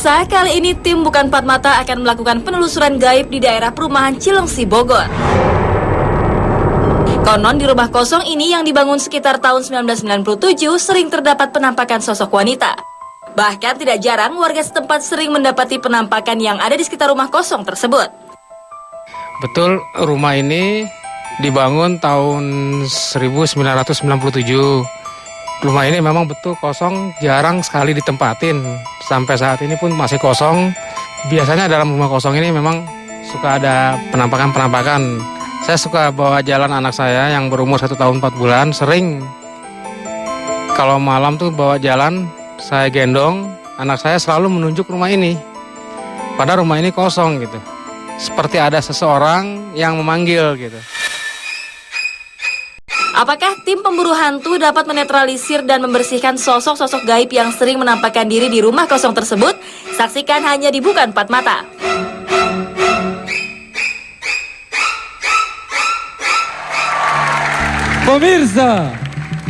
Pemirsa, kali ini tim Bukan Empat Mata akan melakukan penelusuran gaib di daerah perumahan Cilengsi, Bogor. Konon di rumah kosong ini yang dibangun sekitar tahun 1997 sering terdapat penampakan sosok wanita. Bahkan tidak jarang warga setempat sering mendapati penampakan yang ada di sekitar rumah kosong tersebut. Betul, rumah ini dibangun tahun 1997. Rumah ini memang betul kosong, jarang sekali ditempatin. Sampai saat ini pun masih kosong. Biasanya dalam rumah kosong ini memang suka ada penampakan-penampakan. Saya suka bawa jalan anak saya yang berumur 1 tahun 4 bulan. Sering kalau malam tuh bawa jalan, saya gendong, anak saya selalu menunjuk rumah ini. Padahal rumah ini kosong gitu. Seperti ada seseorang yang memanggil gitu. Apakah tim pemburu hantu dapat menetralisir dan membersihkan sosok-sosok gaib yang sering menampakkan diri di rumah kosong tersebut? Saksikan hanya di Bukan Empat Mata. Pemirsa,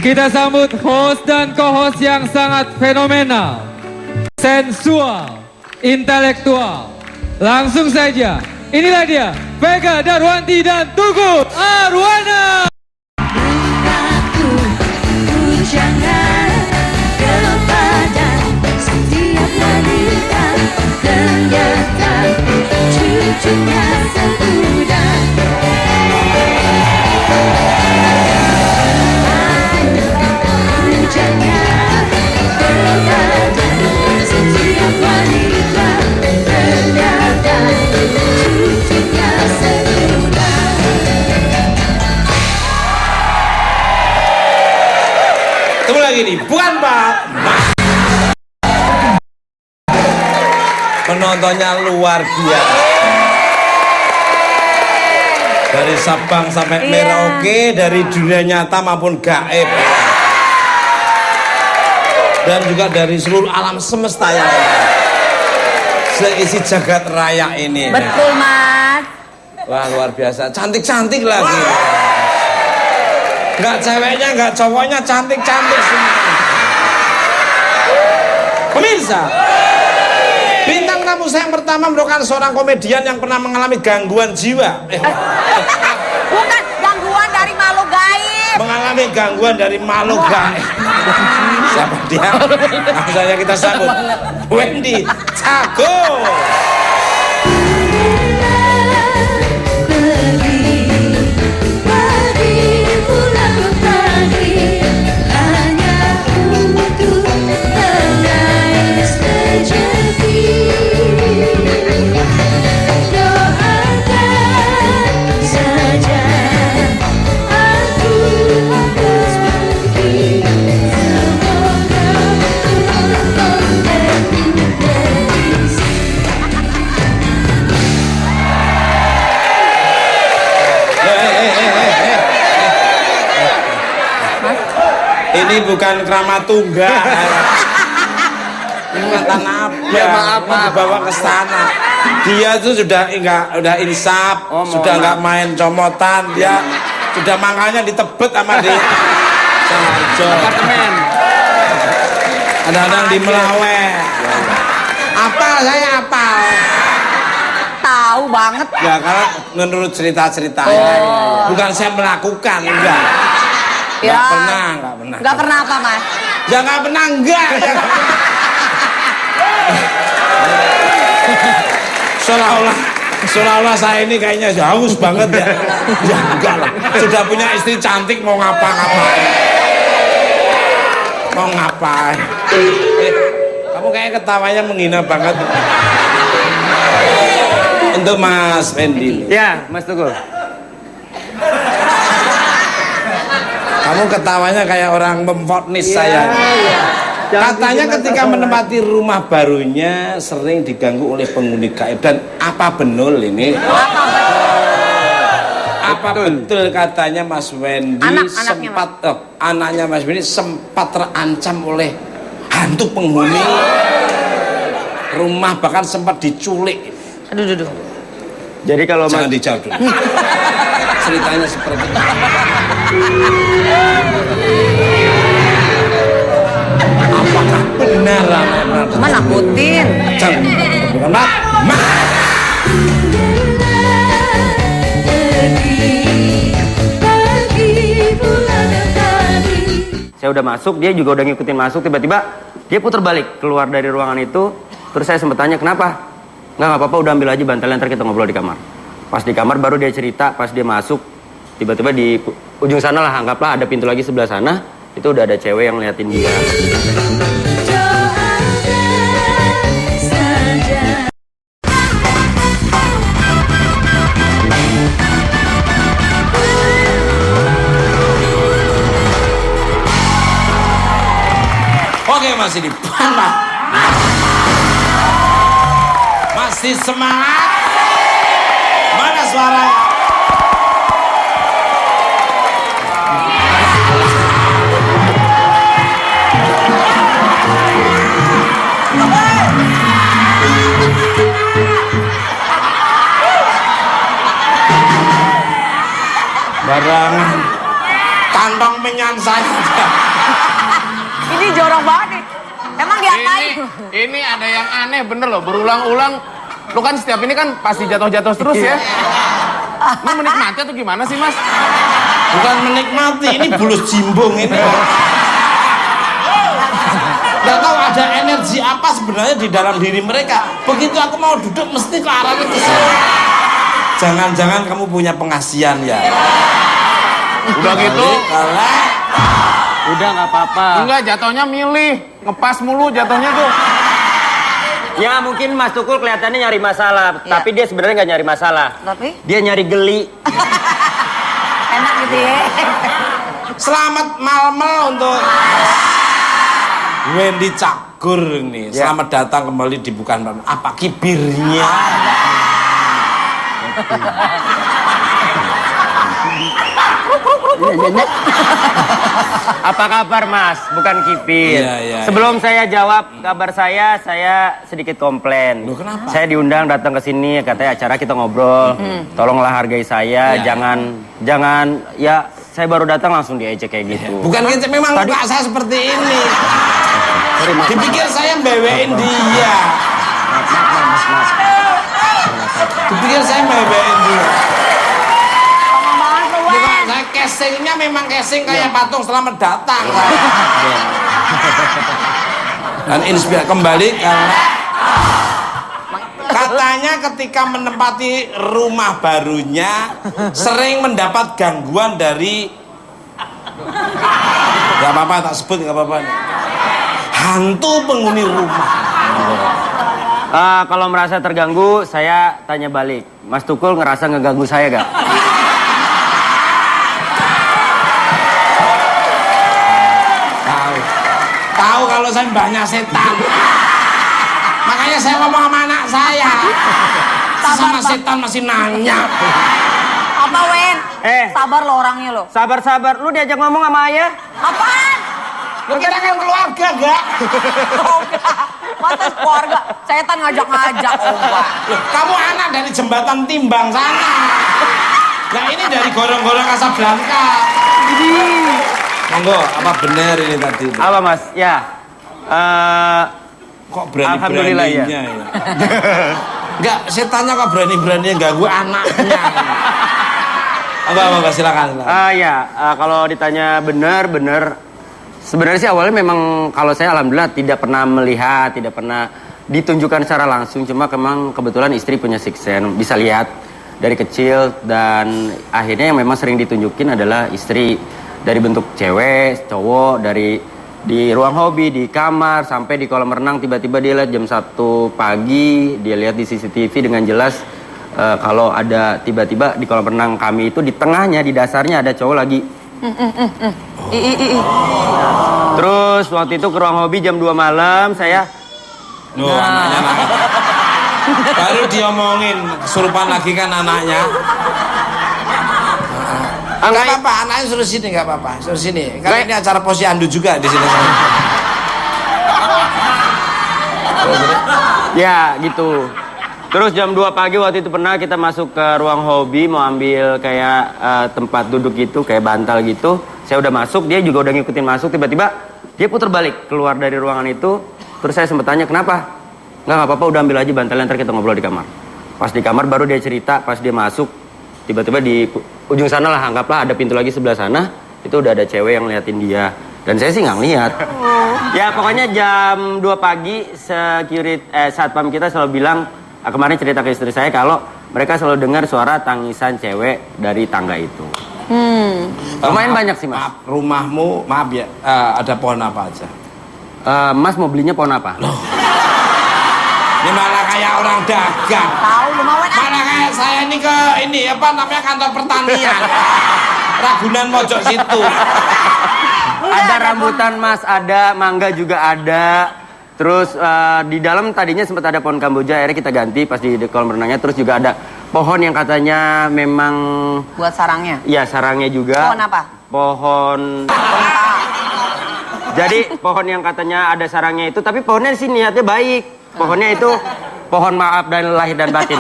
kita sambut host dan co-host yang sangat fenomenal, sensual, intelektual. Langsung saja, inilah dia, Vega Darwanti dan Tugu Arwana. Jangan kepada setiap wanita, ternyata cucunya semuda. Jangan kepada setiap wanita, ternyata cucunya semuda. Ketemu lagi nih, Bukan Pak. Penontonnya luar biasa. Dari Sabang sampai Merauke, dari dunia nyata maupun gaib. Dan juga dari seluruh alam semesta yang seisi jagat raya ini. Betul, Mas. Wah, luar biasa. Cantik-cantik lagi. Enggak ceweknya, enggak cowoknya, cantik-cantik semua. Pemirsa, bintang tamu saya yang pertama merupakan seorang komedian yang pernah mengalami gangguan jiwa. Bukan gangguan dari makhluk gaib. Mengalami gangguan dari makhluk gaib. Siapa dia? Langsung saja kita sambut Wendy Cago. Ini bukan Kramat Tunggal. Ini mantan apa? Ya, maaf. Dibawa ke sana. Dia tuh sudah udah insaf, sudah nggak main comotan. Dia sudah makanya ditebet sama di Sarjo. Apartemen. Kadang-kadang di Melawe. Apal saya apal. Tahu banget. Ya karena menurut cerita-ceritanya. Bukan saya melakukan, enggak. Nggak pernah. Nggak pernah apa, Mas? Ya nggak pernah, enggak. Seolah-olah saya ini kayaknya haus banget ya. Ya enggak lah. Sudah punya istri cantik mau ngapa-ngapain. Mau ngapain? Kamu kayak ketawanya menghina banget. Untuk Mas Wendy. Ya, Mas Tugu. Kamu ketawanya kayak orang memfotnis saya. Katanya ketika menempati rumah barunya sering diganggu oleh penghuni gaib. Dan apa benar ini? Apa betul katanya Mas Wendy anaknya Mas Wendy sempat terancam oleh hantu penghuni rumah, bahkan sempat diculik. Aduh. Jadi kalau Jangan dijawab dulu. Ceritanya seperti itu. Apakah benar? Cuma nakutin. Jangan Saya udah masuk, dia juga udah ngikutin masuk. Tiba-tiba dia putar balik keluar dari ruangan itu. Terus saya sempat tanya, kenapa? Nggak apa-apa, udah ambil aja bantalnya, ntar kita ngobrol di kamar. Pas di kamar baru dia cerita, pas dia masuk, tiba-tiba di ujung sana lah, anggaplah ada pintu lagi sebelah sana, itu udah ada cewek yang ngeliatin dia. Oke, masih di Pak. Masih semangat. Mana suaranya? Barangan kantong menyan saya. Ini jorok banget nih. Emang diapain? Ini ada yang aneh bener loh, berulang-ulang. Lu kan setiap ini kan pasti jatuh-jatuh terus ya. Lu menikmati atau gimana sih, Mas? Bukan menikmati, ini bulus jimbung ini. Gak tahu ada energi apa sebenarnya di dalam diri mereka. Begitu aku mau duduk mesti ke arahnya ke sini. Jangan-jangan kamu punya pengasihan ya. Udah gitu. Udah nggak apa-apa. Enggak, jatuhnya milih. Ngepas mulu jatuhnya tuh. Ya mungkin Mas Tukul kelihatannya nyari masalah, Ya. tapi dia sebenarnya nggak nyari masalah. Tapi Dia nyari geli. enak gitu ya. Selamat malmel untuk Wendy Cagur nih. Selamat datang kembali di Bukan Malam. Apa kibirnya? Apa kabar Mas? Bukan kipir. Iya. Sebelum saya jawab kabar saya sedikit komplain. Loh, kenapa? Saya diundang datang ke sini, katanya acara kita ngobrol. Tolonglah hargai saya, Iya. jangan ya saya baru datang langsung diejek kayak gitu. Bukan gitu, memang muka saya seperti ini. Dipikir saya bewein dia. Dipikir saya bewein dia. Ngomong banget lu, Bukan, Wen. saya casingnya memang casing kayak patung selamat datang. Dan inspirasi kembali karena katanya ketika menempati rumah barunya sering mendapat gangguan dari nggak apa-apa tak sebut nggak apa-apa nih. Hantu penghuni rumah. Kalau merasa terganggu, saya tanya balik. Mas Tukul ngerasa ngeganggu saya gak? Tahu kalau saya banyak setan. Makanya saya ngomong sama anak saya. Sama setan masih nanya. Apa, Wen? Sabar lo orangnya lo. Sabar-sabar, lu diajak ngomong sama ayah? Apaan? Lu kita kan keluarga gak? Oh, enggak. Masa keluarga? Setan ngajak-ngajak, oh enggak. Loh, kamu anak dari jembatan Timbang sana. Nah ini dari gorong-gorong Casablanca. Monggo, apa benar ini tadi? Apa Mas? Ya. Kok Alhamdulillah, berani-beraninya ya. ya? Enggak, setannya kok berani-beraninya ganggu anaknya. Apa, silakan. Kalau ditanya benar, sebenarnya sih awalnya memang kalau saya alhamdulillah tidak pernah melihat, tidak pernah ditunjukkan secara langsung, cuma memang kebetulan istri punya sixth sense, bisa lihat dari kecil, dan akhirnya yang memang sering ditunjukin adalah istri dari bentuk cewek, cowok, di ruang hobi, di kamar, sampai di kolam renang. Tiba-tiba dia lihat jam 1 pagi, dia lihat di CCTV dengan jelas kalau ada tiba-tiba di kolam renang kami itu di tengahnya, di dasarnya ada cowok lagi. Terus waktu itu ke ruang hobi jam 2 malam saya. Anaknya lagi. Baru diomongin, kesurupan lagi kan anaknya. Enggak apa-apa, anaknya suruh sini, enggak apa-apa. Suruh sini. Karena ini acara posyandu juga di sini. Ya gitu. Terus jam 2 pagi waktu itu pernah kita masuk ke ruang hobi mau ambil kayak tempat duduk gitu, kayak bantal gitu. Saya udah masuk, dia juga udah ngikutin masuk. Tiba-tiba dia putar balik keluar dari ruangan itu. Terus saya sempat tanya, kenapa? Nggak apa-apa, udah ambil aja bantalnya, ntar kita ngobrol di kamar. Pas di kamar baru dia cerita, pas dia masuk, tiba-tiba di ujung sana lah, anggaplah ada pintu lagi sebelah sana, itu udah ada cewek yang ngeliatin dia. Dan saya sih nggak ngeliat. Ya pokoknya jam 2 pagi satpam kita selalu bilang, kemarin cerita ke istri saya kalau mereka selalu dengar suara tangisan cewek dari tangga itu. Lumayan banyak sih mas. Maaf, rumahmu, maaf ya, ada pohon apa aja? Mas mau belinya pohon apa? Ini malah kayak orang dagang. Tahu lumayan. Malah kayak saya ini ke ini apa namanya kantor pertanian. Ragunan Mojok situ. Ada rambutan mas, ada mangga juga ada. Terus di dalam tadinya sempat ada pohon kamboja, akhirnya kita ganti pas di kolam renangnya. Terus juga ada pohon yang katanya memang Buat sarangnya. ya sarangnya juga. Pohon apa? Pohon. Jadi pohon yang katanya ada sarangnya itu, tapi pohonnya sih niatnya baik. Pohonnya itu pohon maaf dan lahir dan batin.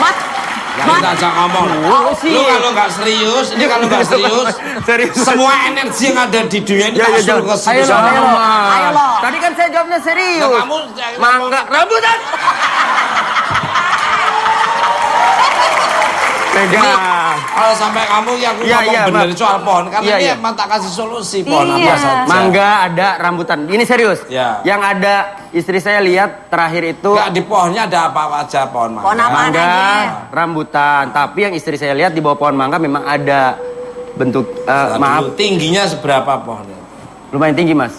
Mas, Yang kita ajak ngomong. Lu kalau nggak serius, ini kalau nggak serius, semua energi yang ada di dunia ini tak suruh ke sini. Ayo Ayo lo. Tadi kan saya jawabnya serius. Nah, kamu Mangga rambutan. Ini kalau sampai kamu yang ngomong bener soal pohon, karena ini emang tak kasih solusi pohon apa saja. Mangga ada rambutan. Ini serius. Ya. Yang ada istri saya lihat terakhir itu Nggak, di pohonnya ada apa aja pohon mangga. Pohon apa mangga, aja? rambutan. Tapi yang istri saya lihat di bawah pohon mangga memang ada bentuk maaf, Tingginya seberapa pohonnya? lumayan tinggi mas.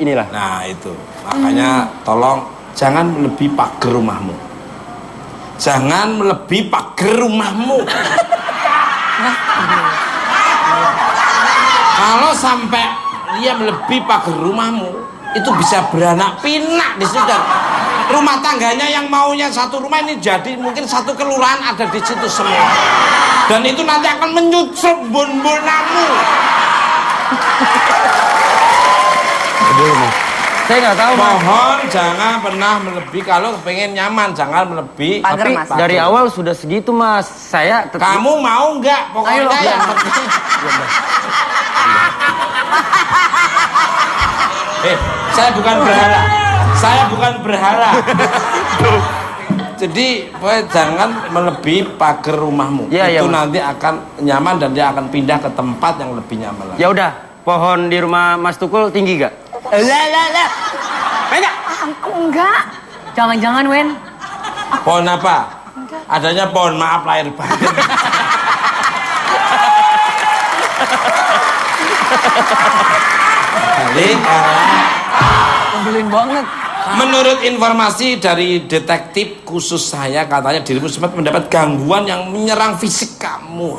Inilah. Nah itu, makanya tolong jangan melebihi pagar rumahmu. Jangan melebihi pagar rumahmu. Kalau sampai dia melebihi pagar rumahmu, itu bisa beranak pinak di situ. Dan rumah tangganya yang maunya satu rumah ini jadi mungkin satu kelurahan ada di situ semua. Dan itu nanti akan menyusup bun-bunamu. Dulu mas. Saya nggak tahu mas. Mohon jangan pernah melebihi, kalau pengen nyaman jangan melebihi. Pagar, Tapi Mas. dari awal sudah segitu mas. Saya tetap. Kamu mau nggak? Pokoknya yang penting. Saya bukan berharap. Saya bukan berharap. Jadi jangan melebihi pagar rumahmu. Iya, Itu iya, Mas. nanti akan nyaman dan dia akan pindah ke tempat yang lebih nyaman lagi. Ya udah, pohon di rumah Mas Tukul tinggi gak? Lah. Enggak. Enggak. Jangan-jangan, Wen. Pohon apa? Adanya pohon maaf lahir batin. Nyebelin banget. Menurut informasi dari detektif khusus saya, katanya dirimu sempat mendapat gangguan yang menyerang fisik kamu.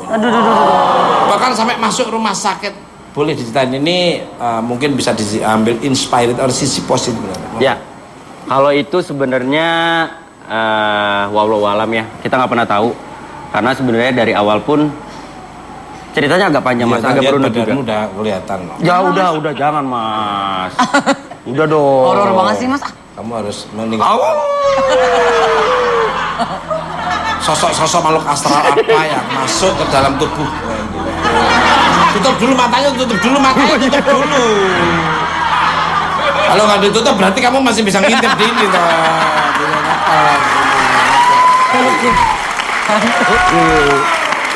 Bahkan sampai masuk rumah sakit. Boleh diceritain ini, mungkin bisa diambil inspired atau sisi positif. Ya, kalau itu sebenarnya wallahu alam ya, kita nggak pernah tahu. Karena sebenarnya dari awal pun ceritanya agak panjang mas, agak berunut juga. Udah kelihatan. Ya udah jangan mas. Udah dong. Horor banget sih, Mas. Kamu harus meninggal. Sosok-sosok makhluk astral apa yang masuk ke dalam tubuh? Tutup dulu matanya, tutup dulu. Kalau nggak ditutup berarti kamu masih bisa ngintip di ini toh.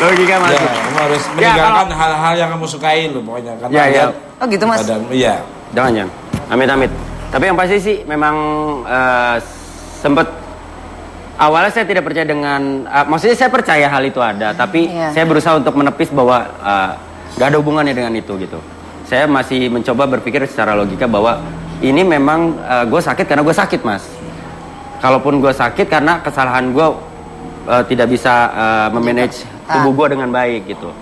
Logika mas. Ya, kamu harus meninggalkan hal-hal yang kamu sukai loh pokoknya. Karena Ya. Oh gitu, Mas. Iya. Jangan. Amit. Tapi yang pasti sih memang sempet awalnya saya tidak percaya dengan, maksudnya saya percaya hal itu ada, tapi saya berusaha untuk menepis bahwa gak ada hubungannya dengan itu gitu. Saya masih mencoba berpikir secara logika bahwa ini memang gue sakit karena gue sakit mas. Kalaupun gue sakit karena kesalahan gue tidak bisa memanage tubuh gue dengan baik gitu.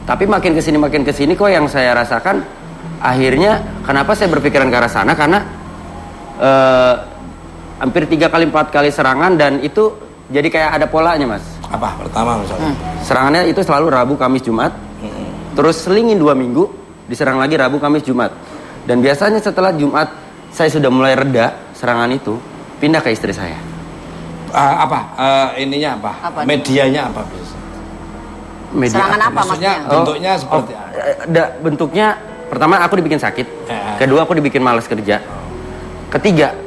Tapi makin kesini kok yang saya rasakan akhirnya kenapa saya berpikiran ke arah sana karena hampir 3 kali 4 kali serangan dan itu jadi kayak ada polanya mas. Apa pertama misalnya? Serangannya itu selalu Rabu, Kamis, Jumat. Terus selingin 2 minggu, diserang lagi Rabu, Kamis, Jumat. Dan biasanya setelah Jumat saya sudah mulai reda serangan itu, pindah ke istri saya. Ininya apa? Medianya apa biasa? Media Serangan apa Maksudnya bentuknya seperti apa? bentuknya pertama aku dibikin sakit, kedua aku dibikin malas kerja, ketiga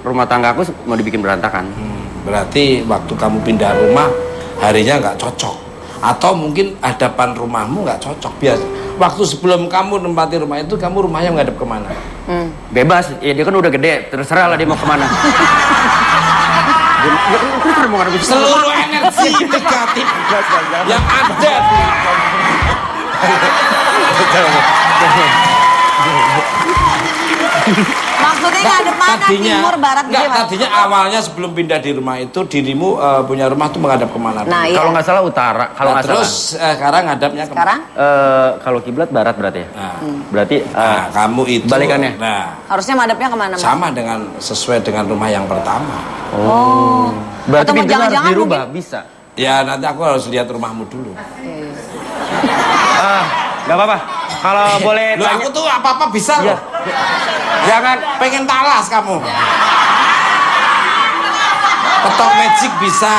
rumah tangga aku mau dibikin berantakan. Berarti waktu kamu pindah rumah harinya nggak cocok. Atau mungkin hadapan rumahmu nggak cocok. Biasa waktu sebelum kamu nempati rumah itu, kamu rumahnya menghadap kemana? Bebas, ya dia kan udah gede, terserah lah dia mau kemana. Seluruh energi negatif yang ada Maksudnya ngadep mana? Timur, barat, enggak, gitu, Mas? tadinya awalnya sebelum pindah di rumah itu dirimu punya rumah tuh menghadap kemana? Nah, iya. Kalau nggak salah utara, kalau nggak terus salah. sekarang ngadapnya kemana? Sekarang Kalau kiblat barat berarti ya. Nah, Berarti kamu itu balikannya? Nah, harusnya madepnya kemana, Mas? sama dengan sesuai dengan rumah yang pertama. Oh. berarti Atau mau pintunya harus jangan-jangan dirubah, bisa. Ya nanti aku harus lihat rumahmu dulu. Nggak apa-apa. Kalau boleh Loh, tanya, aku tuh apa-apa bisa Iya. loh. jangan Pengen talas kamu. Petok magic bisa.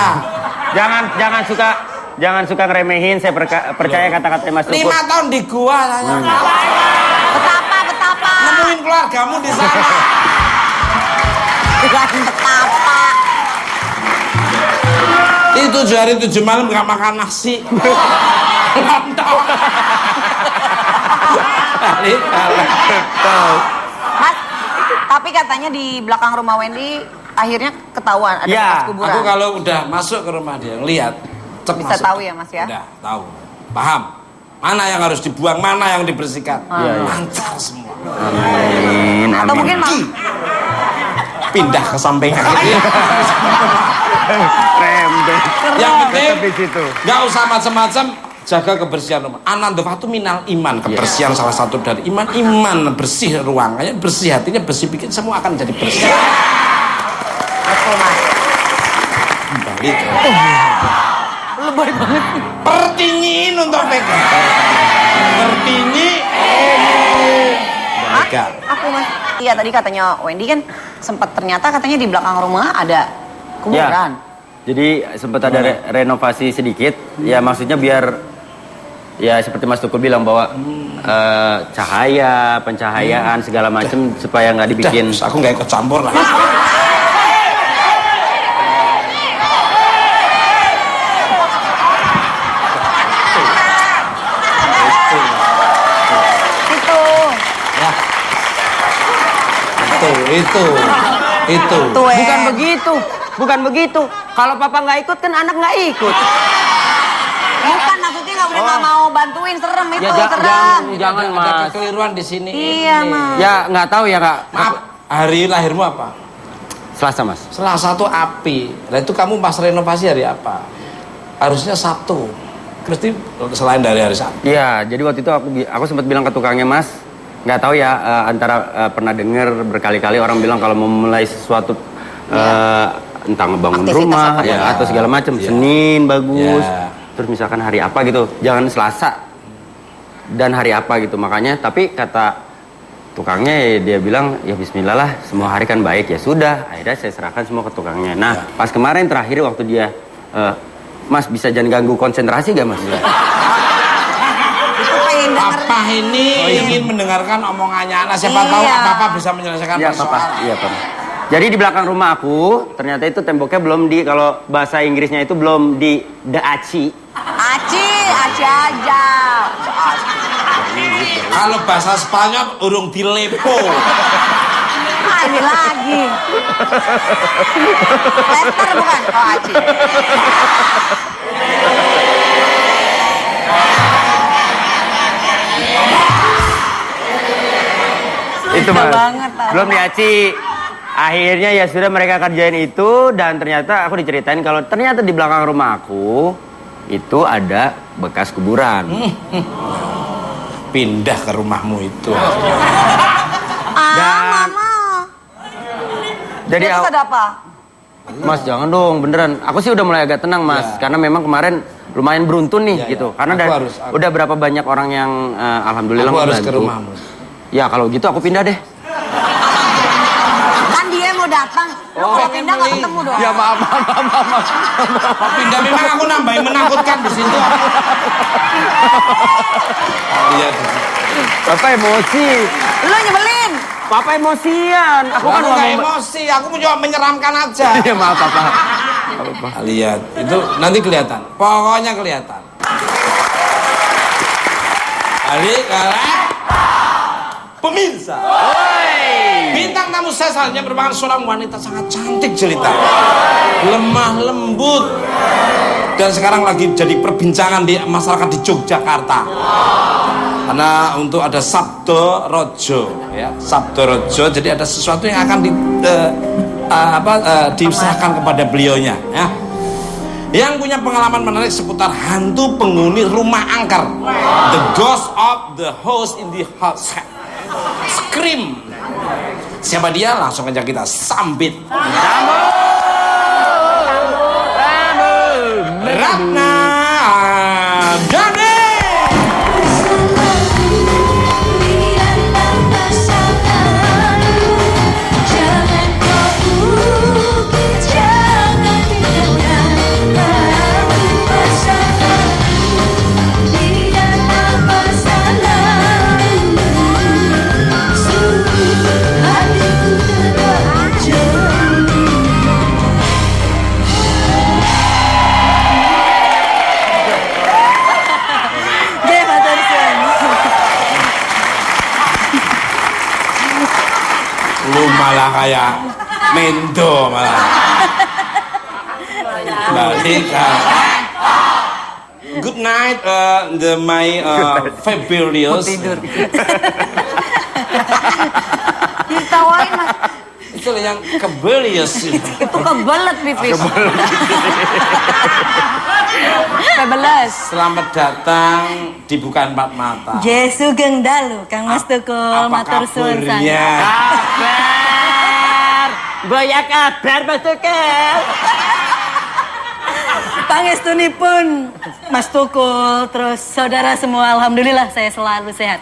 jangan suka ngeremehin. Saya percaya kata-kata Mas Tukur. 5 tahun di gua saya. Betapa. Nemuin keluargamu di sana. Bukan betapa. Itu 7 hari 7 malam nggak makan nasi. Lontong. Mas, tapi katanya di belakang rumah Wendy akhirnya ketahuan ada Ya, bekas kuburan. Aku kalau udah masuk ke rumah dia, lihat, Bisa tahu ya, Mas, ya? Udah tahu, paham. Mana yang harus dibuang, mana yang dibersihkan. Lancar semua. Amin, Atau amin. mungkin mau Pindah ke samping kaki. Rembet. Yang penting Tetap di situ. nggak usah macam-macam, jaga kebersihan rumah. Anandofatu minal iman, kebersihan salah satu dari iman. Iman bersih ruangannya, bersih hatinya, bersih bikin semua akan jadi bersih. betul, Mas. Balik. Lebay banget. Pertingin untuk pegang. Pertingin. Pegang. Aku, Mas. Iya, tadi katanya Wendy kan sempat ternyata katanya di belakang rumah ada kuburan. Jadi sempat ada renovasi sedikit. Ya maksudnya biar ya seperti Mas Tukur bilang bahwa cahaya, pencahayaan segala macam supaya nggak dibikin. Udah, aku nggak ikut campur lah. Itu. Ya. Itu. Tuh, Bukan begitu, bukan begitu. Kalau papa nggak ikut kan anak nggak ikut. Bukan, maksudnya nggak mau bantuin, serem itu, Ya serem. jangan Ada mas. kekeliruan di sini. Iya, ini. Mas. Ya nggak tahu ya kak. Maaf, hari lahirmu apa? Selasa mas. Selasa tuh api. Nah itu kamu pas renovasi hari apa? Harusnya Sabtu. Mesti selain dari hari Sabtu. Iya, jadi waktu itu aku sempat bilang ke tukangnya mas, nggak tahu ya antara pernah dengar berkali-kali orang bilang kalau mau mulai sesuatu entah ngebangun Aktivitas rumah apapun. ya atau segala macam, Iya. Senin bagus, Iya. terus misalkan hari apa gitu, jangan Selasa dan hari apa gitu. Makanya tapi kata tukangnya ya, dia bilang ya Bismillah lah, semua hari kan baik. Ya sudah, akhirnya saya serahkan semua ke tukangnya. Nah pas kemarin terakhir waktu dia Mas bisa jangan ganggu konsentrasi gak mas? Itu pengen denger. Papa ini ingin mendengarkan omongannya anak. Siapa tahu Iya. apa-apa bisa menyelesaikan Iya persoalan. papa, iya papa. Jadi di belakang rumah aku ternyata itu temboknya belum di, kalau bahasa Inggrisnya itu belum di aci. Aci aja. Kalau bahasa Spanyol urung dilepo. Ini lagi. Lester bukan? Oh, Aci. Itu mas. banget, Pak. Belum di aci. Akhirnya ya sudah mereka kerjain itu dan ternyata aku diceritain kalau ternyata di belakang rumah aku itu ada bekas kuburan. Pindah ke rumahmu itu. Dan- Mama. Jadi Terus ada apa? Mas jangan dong beneran. Aku sih udah mulai agak tenang mas, Ya. karena memang kemarin lumayan beruntun nih Ya, gitu. ya. Karena Aku udah berapa banyak orang yang alhamdulillah Aku harus ke membantu. rumahmu. Ya kalau gitu aku pindah deh. Kan dia mau datang. Lo kalau pindah nggak ketemu dong. Ya maaf. Kok pindah memang aku nambahin menakutkan di situ. Lihat. Bapak emosi. Lo nyebelin. Papa emosian. Aku kan Aku nggak ngomong. emosi, aku cuma menyeramkan aja. Iya maaf papa. Lihat, itu nanti kelihatan. Pokoknya kelihatan. Balik ke pemirsa. Bintang tamu saya selanjutnya merupakan seorang wanita sangat cantik jelita, lemah lembut, dan sekarang lagi jadi perbincangan di masyarakat di Yogyakarta. Karena untuk ada Sabdo Rojo, ya Sabdo Rojo, jadi ada sesuatu yang akan diserahkan kepada beliaunya, ya. Yang punya pengalaman menarik seputar hantu penghuni rumah angker, the ghost of the house in the house. Scream. Siapa dia? Langsung aja kita sambit. Ratna Dani. Lu malah kayak mendo malah. Balik. Good night, my Fabulous. Tidur. Ditawain mas. Itu yang kebelius. Itu kebelet pipis. Kebeles. Selamat datang di Bukan Empat Mata. Jesu Geng Dalu, Kang Mas Tukul, matur suwun kabarnya? Kabar. Boya kabar Mas Tukul. Pangestunipun Mas Tukul, terus saudara semua, alhamdulillah saya selalu sehat.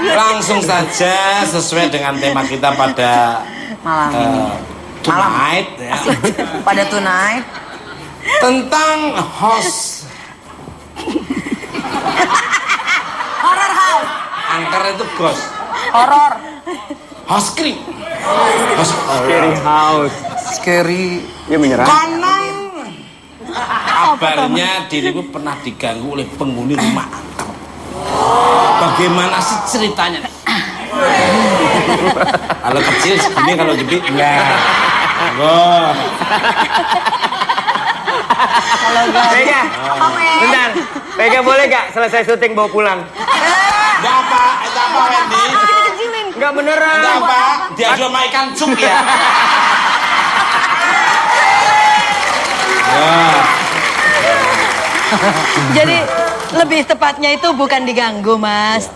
Langsung saja sesuai dengan tema kita pada Malam ini. tonight, ya. Pada tonight. Tentang host Horror house. angker itu ghost. Horror. Host creep. Scary house. Scary. Dia menyerah. Konon kabarnya dirimu pernah diganggu oleh penghuni rumah angker. Bagaimana sih ceritanya? Kalau kecil segini, kalau gede enggak. Vega, bentar. Vega boleh gak selesai syuting bawa pulang? Enggak apa, Wendy? Enggak beneran. Enggak apa, dia jual sama ikan cuk ya. Jadi lebih tepatnya itu bukan diganggu, Mas.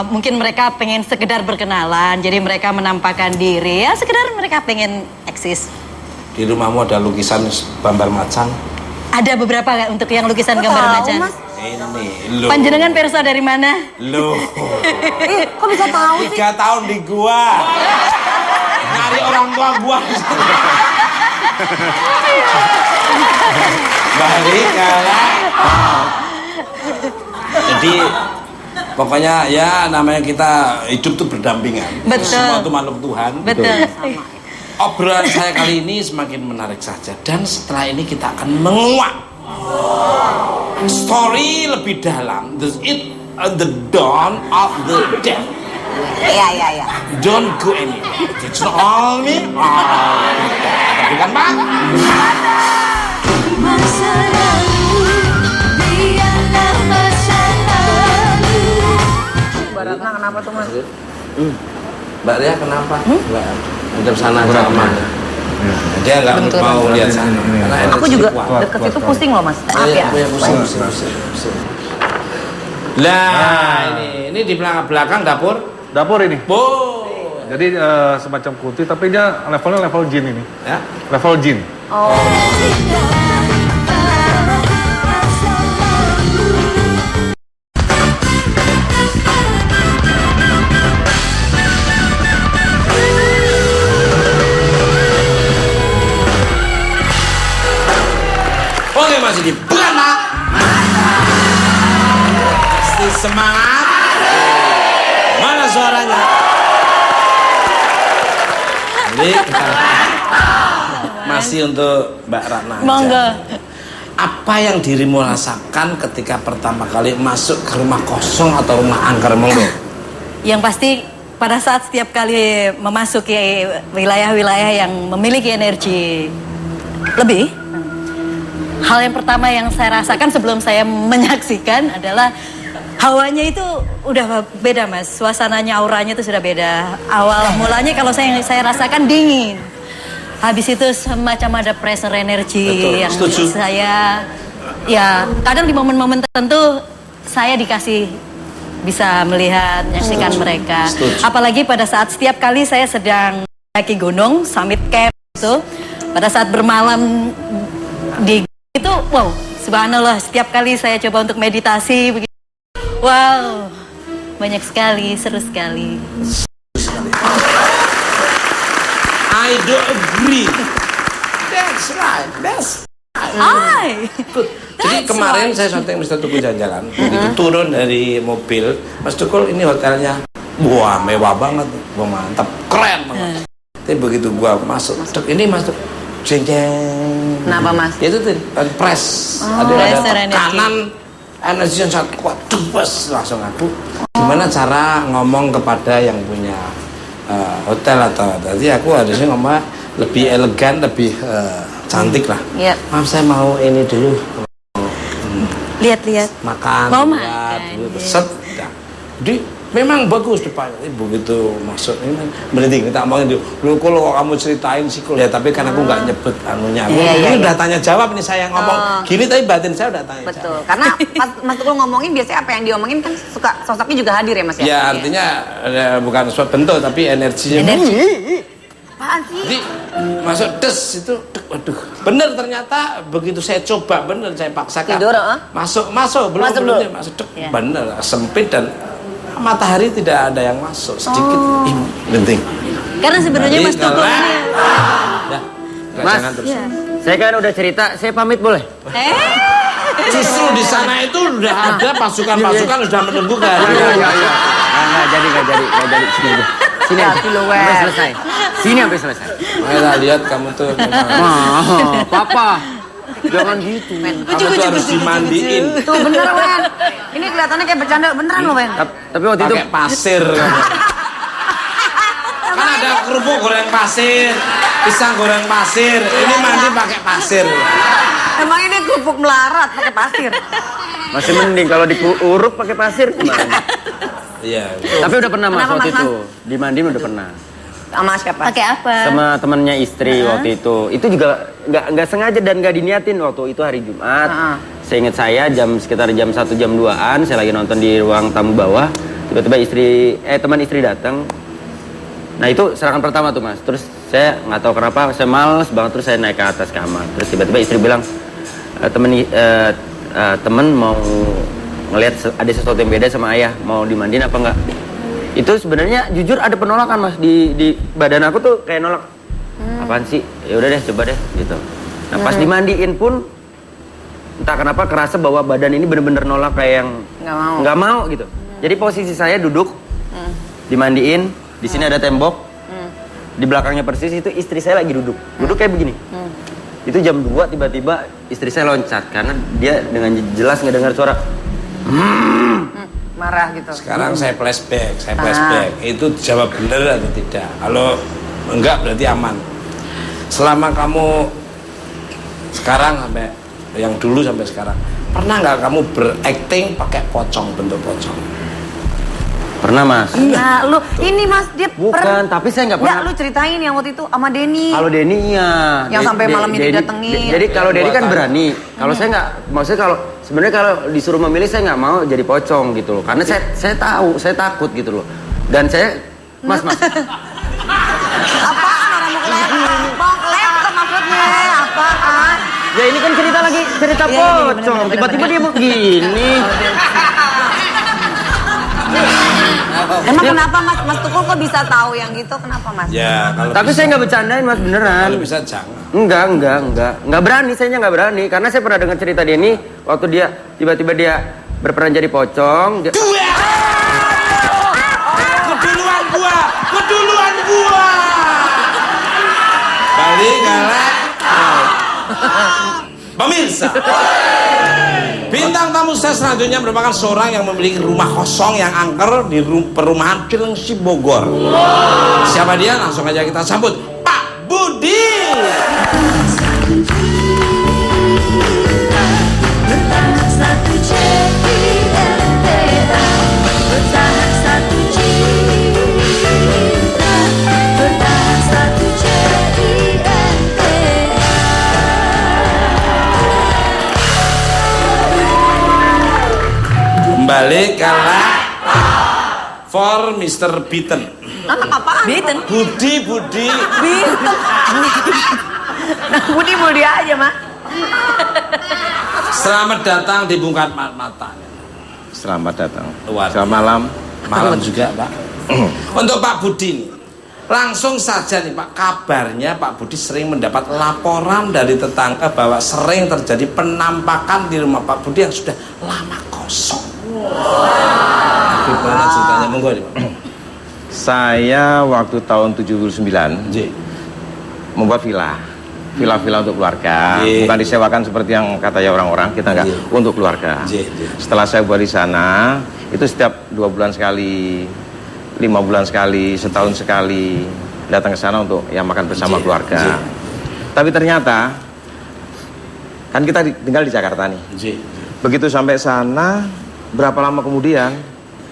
Mungkin mereka pengen sekedar berkenalan, jadi mereka menampakkan diri, ya sekedar mereka pengen eksis. Di rumahmu ada lukisan gambar macan? Ada beberapa nggak untuk yang lukisan gambar macan? Ini, lo. Panjenengan perso dari mana? Lo. Kok bisa tahu sih? 3 tahun di gua. Nyari orang tua gua. Balik kalah. Jadi pokoknya ya namanya kita hidup tuh berdampingan. Betul. Semua itu makhluk Tuhan. Betul. Obrolan saya kali ini semakin menarik saja, dan setelah ini kita akan menguak story lebih dalam. The dawn of the dead. Iya. Don't go anywhere. It's not all me. Tapi kan Pak? Masa lalu, biarlah masa lalu. Mbak Ratna kenapa tuh mas? Mbak Ria kenapa? Udah sana sama. Dia nggak mau lihat sana. Aku juga deket situ pusing loh mas. Maaf ya. Pusing. Lah, ini di belakang dapur. Dapur ini. Oh. Jadi semacam kunti, tapi dia levelnya level jin ini. Ya. Level jin. Oh. Oke, masih di Bukan Mak. Mesti semangat. Mana suaranya? Jadi masih untuk Mbak Ratna aja. Monggo. Apa yang dirimu rasakan ketika pertama kali masuk ke rumah kosong atau rumah angker, monggo? Yang pasti pada saat setiap kali memasuki wilayah-wilayah yang memiliki energi lebih, hal yang pertama yang saya rasakan sebelum saya menyaksikan adalah hawanya itu udah beda mas, suasananya, auranya itu sudah beda. Awal mulanya kalau saya rasakan dingin. Habis itu semacam ada pressure energi. Betul, yang setuju. saya, ya kadang di momen-momen tertentu saya dikasih bisa melihat, menyaksikan mereka. Setuju. Apalagi pada saat setiap kali saya sedang mendaki gunung, summit camp itu, pada saat bermalam di itu, wow, subhanallah, setiap kali saya coba untuk meditasi, begitu, wow, banyak sekali, seru sekali. I don't agree. That's right. That's Jadi kemarin saya syuting Mr. Tukul Jalan-Jalan, begitu turun dari mobil, Mas Tukul ini hotelnya, wah mewah banget, wah mantap, keren banget. Tapi begitu gua masuk, ini masuk, jeng-jeng. Kenapa mas? Itu tuh press, ada pressure tekanan energi yang sangat kuat, bus langsung aku. Gimana cara ngomong kepada yang punya hotel atau tadi aku harusnya ngomong lebih elegan, lebih cantik lah. Iya. Maaf saya mau ini dulu. Lihat-lihat. Makan. Mau lihat, makan, dulu, iya. set. Nah, jadi memang bagus depannya. Begitu masuk ini berhenti kita ngomongin dulu. Kalau kamu ceritain sih ya, tapi kan aku nggak nyebut anunya. Ini udah tanya jawab nih saya ngomong gini tapi batin saya udah tanya Betul, jawab. karena Mas Tukul ngomongin biasanya apa yang diomongin kan suka sosoknya juga hadir ya mas ya? Ya artinya bukan suatu bentuk tapi energinya. Apaan sih? Jadi masuk des itu, waduh, bener ternyata begitu saya coba bener saya paksakan. Tidur, masuk belum Masuk belum dulu. dia masuk dek, Ya. bener sempit dan matahari tidak ada yang masuk sedikit ini penting. Karena sebenarnya Mas Tukul ini, Ya, Mas, jangan terus. saya kan udah cerita, saya pamit boleh? Justru di sana itu udah ada pasukan-pasukan sudah menunggu kan. Nggak jadi. Sini aja. Sini aja. Hati lo, Wen. Sampai selesai. Sini sampai selesai. Ayolah lihat kamu tuh. Papa. Jangan gitu. Kamu tuh harus dimandiin. Tuh bener Wen. Ini kelihatannya kayak bercanda beneran loh Wen. Tapi waktu itu Pakai pasir. Kan ada kerupuk goreng pasir, pisang goreng pasir. Ini mandi pakai pasir. Emang ini kerupuk melarat pakai pasir. masih mending kalau diuruk pakai pasir gimana? Iya. Tapi udah pernah mas Kenapa, waktu Mas? itu. Dimandiin udah pernah. Sama siapa? pakai apa? Sama temennya istri waktu itu. Itu juga nggak sengaja dan nggak diniatin waktu itu hari Jumat. Seingat saya sekitar jam 1 jam 2-an saya lagi nonton di ruang tamu bawah. Tiba-tiba teman istri datang. Nah itu serangan pertama tuh mas. Terus saya nggak tahu kenapa saya males banget terus saya naik ke atas kamar. Terus tiba-tiba istri bilang temen mau ngelihat ada sesuatu yang beda sama ayah, mau dimandiin apa enggak? Itu sebenarnya jujur ada penolakan mas di badan aku tuh kayak nolak. Apaan sih? Ya udah deh coba deh gitu. Nah pas dimandiin pun entah kenapa kerasa bahwa badan ini bener-bener nolak kayak yang nggak mau gitu. Jadi posisi saya duduk dimandiin, di sini ada tembok, di belakangnya persis itu istri saya lagi duduk kayak begini. Itu jam 2 tiba-tiba istri saya loncat karena dia dengan jelas ngedengar suara Marah gitu. Sekarang saya flashback. Itu jawab benar atau tidak? Kalau enggak berarti aman. Selama kamu sekarang sampai yang dulu sampai sekarang, pernah nggak kamu berakting pakai pocong, bentuk pocong? Pernah mas. Nah, lu ini Mas dia Bukan, tapi saya nggak pernah. Lu ceritain yang waktu itu sama Denny. Kalau Denny iya. Yang sampai malamnya didatengin. Jadi kalau Denny kan berani. Kalau saya nggak, maksudnya sebenarnya kalau disuruh memilih saya nggak mau jadi pocong gitu loh. Karena saya tahu, saya takut gitu loh. Dan saya, mas. Apaan orang mau laptop maksudnya? Apaan? Ya ini kan cerita pocong. Tiba-tiba dia begini. Emang kenapa Mas Tukul kok bisa tahu yang gitu? Kenapa Mas? Ya kalau Tapi saya nggak bercandain mas beneran. kalau bisa jangan. Enggak berani, saya nggak berani karena saya pernah dengar cerita dia ini waktu dia tiba-tiba dia berperan jadi pocong. Keduluan gua. pemirsa. Bintang tamu saya selanjutnya merupakan seorang yang memiliki rumah kosong yang angker di perumahan Cilengsi Bogor. Siapa dia? Langsung aja kita sambut Pak Budi. Bertahan satu cinta, bertahan satu cinta, bertahan satu cinta. Kembali kalah for Mr. Beaten. Apaan? Beaten. Budi. Budi mulia aja, Mak. Selamat datang di Bungkat Mata. Selamat datang. Selamat malam. Malam juga, Pak. Untuk Pak Budi nih, langsung saja nih Pak, kabarnya Pak Budi sering mendapat laporan dari tetangga bahwa sering terjadi penampakan di rumah Pak Budi yang sudah lama kosong. Gimana ceritanya? Monggo nih, Pak. Saya waktu tahun 79 membuat villa untuk keluarga, bukan disewakan seperti yang katanya orang-orang, kita enggak, untuk keluarga. Setelah saya buat di sana, itu setiap 2 bulan sekali, 5 bulan sekali, setahun sekali datang ke sana untuk ya makan bersama keluarga. Tapi ternyata kan kita tinggal di Jakarta nih. Begitu sampai sana, berapa lama kemudian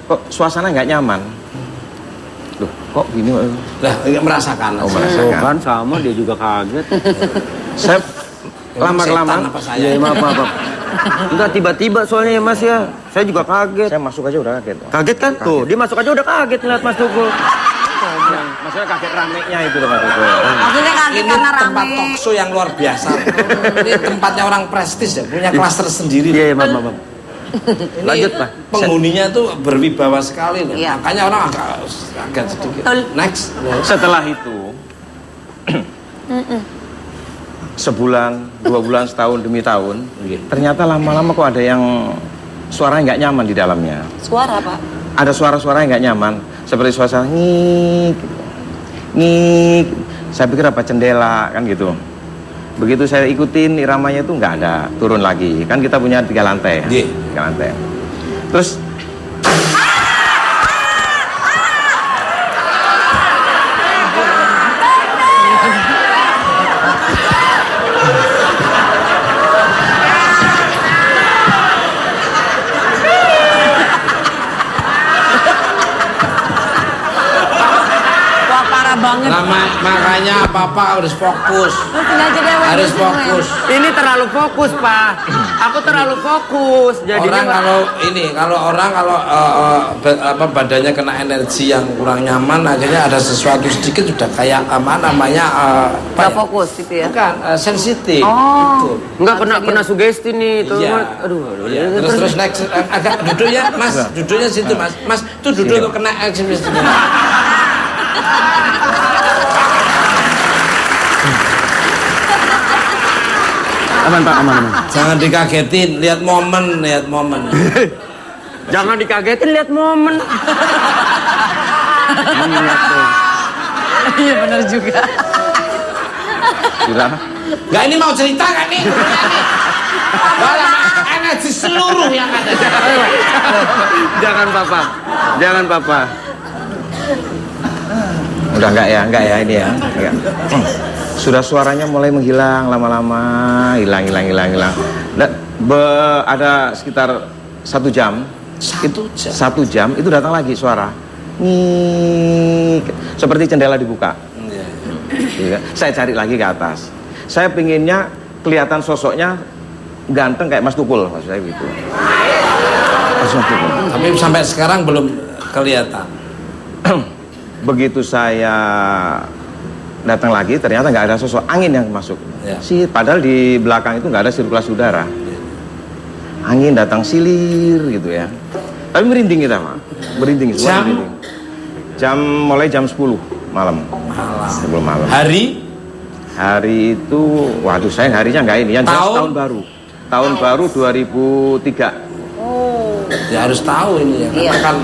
kok suasana nggak nyaman. Loh, kok gini? Lah, merasakan. Merasakan. Kan sama, dia juga kaget. Saya lama-kelamaan. Ya, maaf. Enggak, tiba-tiba soalnya ya Mas ya. Saya juga kaget. Saya masuk aja udah kaget. Kaget kan? Kaget. Tuh, dia masuk aja udah kaget ngeliat Mas Tukul. Maksudnya kaget ramenya itu loh Mas Tukul. Maksudnya kaget Ini karena rame. tempat talkshow yang luar biasa. Ini tempatnya orang prestis ya, punya klaster sendiri. Iya, maaf. Lanjut, Pak. Penghuninya tuh berwibawa sekali loh. Iya. Makanya orang agak sedikit. Next. Setelah itu sebulan, 2 bulan, setahun demi tahun, ternyata lama-lama kok ada yang suaranya nggak nyaman di dalamnya. Suara, Pak? Ada suara-suara yang nggak nyaman, seperti suara ngik. Saya pikir apa jendela kan gitu. Begitu saya ikutin iramanya itu nggak ada, turun lagi. Kan kita punya 3 lantai. 3 lantai. Terus makanya apa-apa harus fokus. Harus fokus. Ini terlalu fokus, Pak. Aku terlalu fokus. Jadinya orang kalau badannya kena energi yang kurang nyaman, akhirnya ada sesuatu sedikit sudah kayak Nggak fokus gitu ya? Bukan, sensitif. Oh. Enggak kena sugesti nih itu. Iya. Aduh. Terus next, agak duduk ya, Mas. Duduknya situ, Mas. Mas, tuh duduk untuk kena sensitif. Aman Pak, aman. Jangan dikagetin, lihat momen. Jangan dikagetin, lihat momen. Iya benar juga. sudah. Nggak, ini mau cerita kan nih? Malah energi seluruh yang ada. Jangan Papa. Udah enggak ya ini ya. Enggak. Sudah suaranya mulai menghilang lama-lama, hilang. Ada sekitar 1 jam. 1 jam itu datang lagi suara. Ngik. Seperti jendela dibuka. Saya cari lagi ke atas. Saya pinginnya kelihatan sosoknya ganteng kayak Mas Tukul, maksud saya gitu. Mas Tukul. Tapi sampai sekarang belum kelihatan. Begitu saya datang lagi, ternyata nggak ada sosok angin yang masuk. Padahal di belakang itu nggak ada sirkulasi udara. Angin datang silir gitu ya. Tapi merinding kita, Pak. Merinding. Mulai jam 10 malam. Sebelum malam. Hari itu, waduh saya harinya nggak ini. Yang jelas tahun baru. Tahun baru 2003. Ya harus tahu ini ya. Karena kan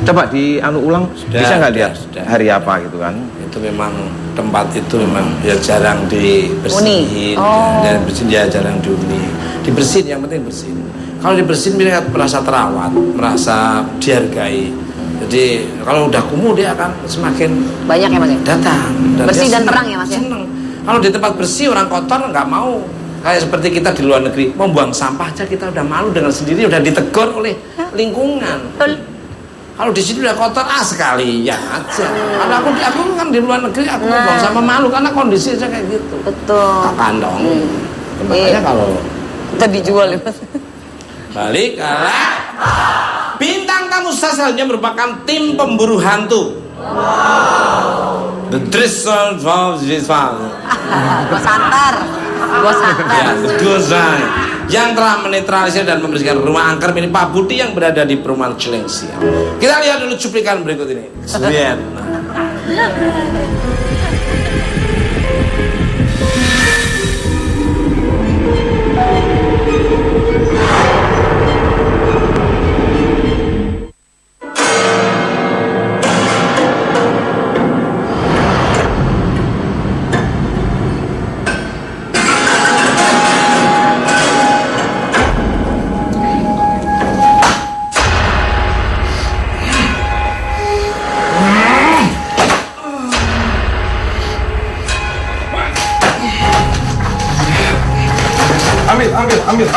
Coba di ulang, bisa nggak lihat hari apa gitu kan? Itu memang tempat itu memang ya jarang dibersihin, dan bersihin ya jarang dihuni. Dibersihin, yang penting bersihin. Kalau dibersihin merasa terawat, merasa dihargai. Jadi kalau udah kumuh dia akan semakin banyak ya Mas ya? Datang. Bersih dan terang ya Mas ya? Seneng. Kalau di tempat bersih orang kotor nggak mau. Kayak seperti kita di luar negeri, mau buang sampah aja kita udah malu dengan sendiri, udah ditegur oleh lingkungan. Kalau di sini udah kotor, sekalian aja. Karena aku kan di luar negeri, aku mau buang sampah malu karena kondisi aja kayak gitu. Betul. Kandong. Makanya kalau kita dijual ya Mas. Balik kalah. Bintang tamu selanjutnya merupakan tim pemburu hantu. The Drizzle of Bos antar. Ya, Gozan yang telah menetralisir dan membersihkan rumah angker milik Pak Budi yang berada di perumahan Cilengsi. Kita lihat dulu cuplikan berikut ini. Lihat. Ambil.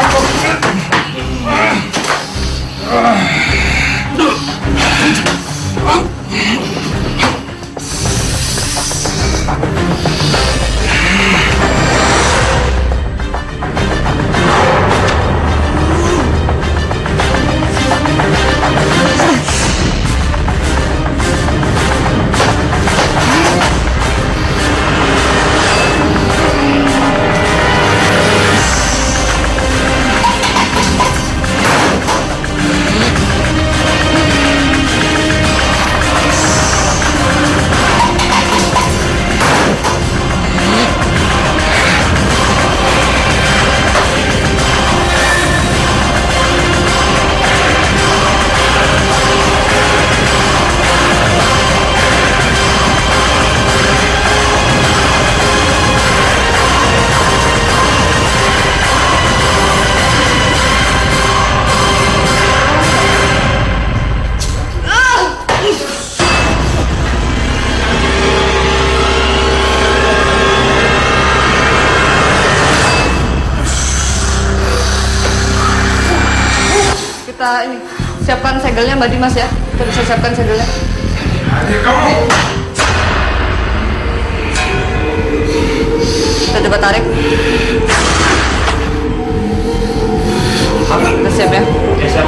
Kita ini siapkan segelnya Mbak Dimas ya. Kita bisa siapkan segelnya. Kita coba tarik. Kita siap ya. Siap.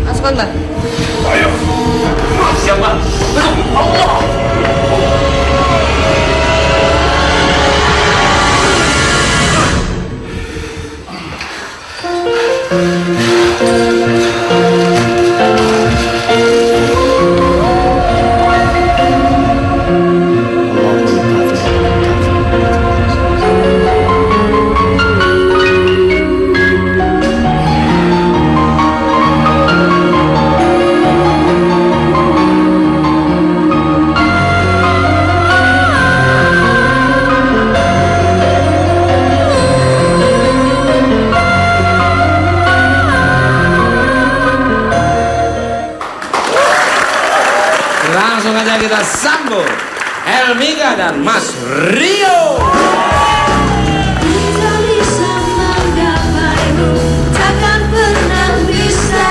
Masukkan Mbak. Ayo. Siap Mbak. Allah. Langsung aja kita sambut Helmika dan Mas Rio. Bisa menggapaimu, takkan pernah bisa.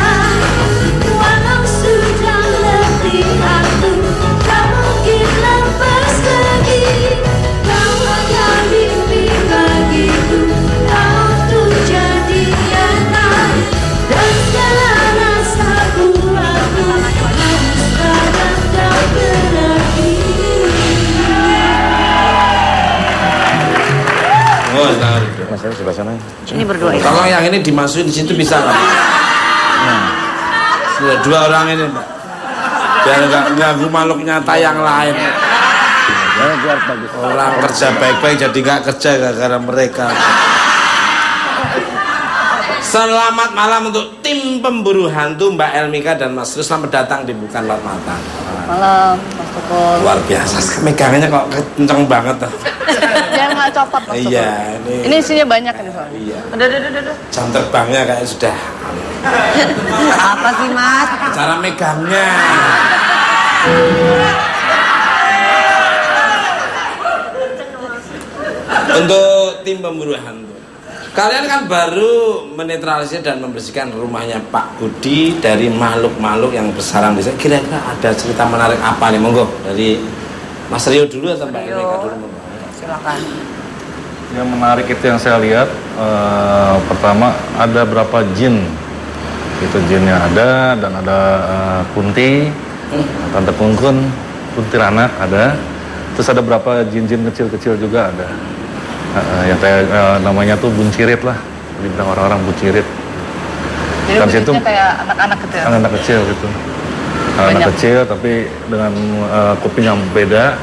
Walau sudah letih aku, tak mungkin lepas lagi. Kau hanya mimpi bagiku, kau tuh jadi nyata. Dan segala rasaku aku harus kadang tak berakhir. Oh, selamat. Mas saya sebelah sana. Ini berdua ya. Kalau yang ini dimasukin di situ bisa nggak? Nah, sudah dua orang ini, Mbak. Biar nggak ganggu makhluk nyata yang lain. Orang kerja baik-baik jadi nggak kerja gara-gara mereka. Selamat malam untuk tim pemburu hantu Mbak Elmika dan Mas Rus. Selamat datang di Bukan Lewat Mata. Malam, Mas Tukul. Luar biasa, megangannya kok kenceng banget tuh. Jangan nggak copot, Mas Tukul. Iya, Ini isinya banyak ini soalnya. Iya. Udah. Jam terbangnya kayak sudah. Apa sih, Mas? Cara megangnya. Untuk tim pemburu hantu, kalian kan baru menetralisir dan membersihkan rumahnya Pak Budi dari makhluk-makhluk yang bersarang di sana. Kira-kira ada cerita menarik apa nih? Monggo dari Mas Rio dulu atau Mbak Elmika dulu? Monggo. Silakan. Yang menarik itu yang saya lihat, pertama ada berapa jin. Itu jinnya ada, dan ada Kunti, Tante Pungkun, Kuntilanak ada. Terus ada berapa jin-jin kecil-kecil juga ada. Yang kayak namanya tuh buncirit lah, dibilang orang-orang buncirit. Jadi buncitnya kayak anak-anak gitu ya? Anak-anak kecil gitu. Anak kecil tapi dengan kuping yang beda,